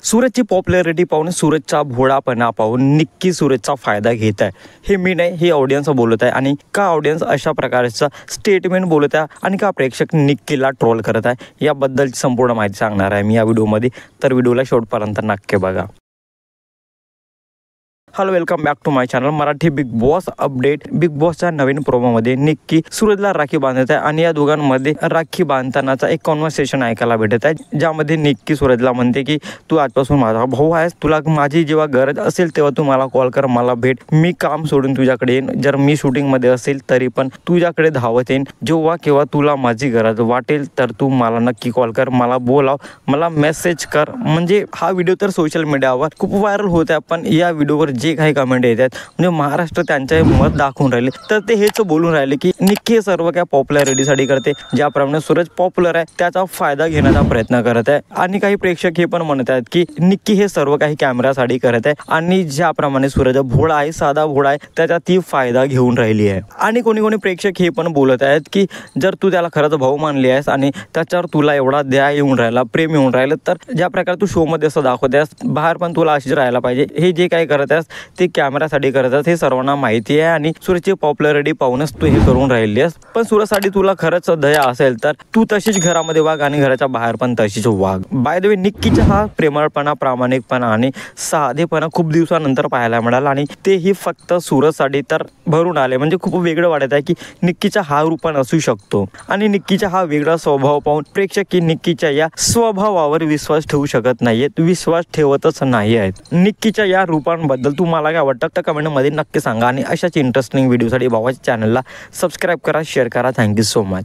सूरजची popularity पाहून, सूरजचा भोळापणा पाहून निक्की सूरजचा फायदा घेत आहे. हे मी नाही, हे ऑडियन्स बोलत आहे. आणि का ऑडियन्स अशा प्रकारचा स्टेटमेंट बोलत आहे आणि का प्रेक्षक निक्कीला ट्रोल करत आहे याबद्दलची संपूर्ण माहिती सांगणार आहे मी या व्हिडिओमध्ये. तर व्हिडिओला शेवटपर्यंत नक्की बघा. Hello, welcome back to my channel Marathi Bigg Boss update. बिग बॉसच्या नवीन प्रोमोमध्ये निक्की सूरजला राखी बांधत आहे आणि या दोघांमध्ये राखी बांधतानाचा एक कॉन्व्हर्सेशन ऐकायला भेटत आहे, ज्यामध्ये निक्की सूरजला म्हणते की तू आजपासून माझा भाऊ आहेस, तुला माझी जेव्हा गरज असेल तेव्हा तू मला कॉल कर, मला भेट, मी काम सोडून तुझ्याकडे येईन, जर मी शूटिंगमध्ये असेल तरी पण तुझ्याकडे धावत येईन, जेव्हा केव्हा तुला माझी गरज वाटेल तर तू मला नक्की कॉल कर, मला बोलाव, मला मेसेज कर. म्हणजे हा व्हिडिओ तर सोशल मीडियावर खूप व्हायरल होत आहे. पण या व्हिडिओवर जे काही कमेंट येतात म्हणजे महाराष्ट्र त्यांचे मत दाखवून राहिले, तर ते हेच बोलून राहिले की निक्की हे सर्व काय पॉप्युलॅरिटीसाठी करते, ज्याप्रमाणे सूरज पॉप्युलर आहे त्याचा फायदा घेण्याचा प्रयत्न करत आहे. आणि काही प्रेक्षक हे पण म्हणत आहेत की निक्की हे सर्व काही कॅमेरासाठी करत आहे आणि ज्याप्रमाणे सूरज भोळा आहे, साधा भोळा आहे, त्याचा ती फायदा घेऊन राहिली आहे. आणि कोणी प्रेक्षक हे पण बोलत आहेत की जर तू त्याला खरंच भाऊ मानली आहेस आणि त्याच्यावर तुला एवढा दया येऊन राहिला, प्रेम येऊन राहिलं, तर ज्या प्रकारे तू शो मध्ये असं दाखवतेस बाहेर पण तुला अशीच राहायला पाहिजे. हे जे काही करत आहेस ते कॅमेरासाठी करतात हे सर्वांना माहिती आहे आणि सूरजची पॉप्युलॅरिटी पाहूनच तू हे करून राहिली आहेस. पण सूरजसाठी तुला खरंच दया असेल तर तू तशीच घरामध्ये वाग आणि घराच्या बाहेर पण तशीच वाग. बाय द वे, निक्कीचा हा प्रेमळपणा, प्रामाणिकपणा आणि साधेपणा खूप दिवसानंतर पाहायला मिळाला आणि तेही फक्त सूरजसाठी तर भरून आले. म्हणजे खूप वेगळं वाटत आहे की निक्कीचा हा रूप पण असू शकतो. आणि निक्कीचा हा वेगळा स्वभाव पाहून प्रेक्षक की निक्कीच्या या स्वभावावर विश्वास ठेवू शकत नाहीयेत, विश्वास ठेवतच नाही आहेत. निक्कीच्या या रूपांबद्दल तुम्हाला काय वाटतं तर कमेंटमध्ये नक्की सांगा. आणि अशाच इंटरेस्टिंग व्हिडिओसाठी भावाच्या चॅनलला सबस्क्राईब करा, शेअर करा. Thank you so much.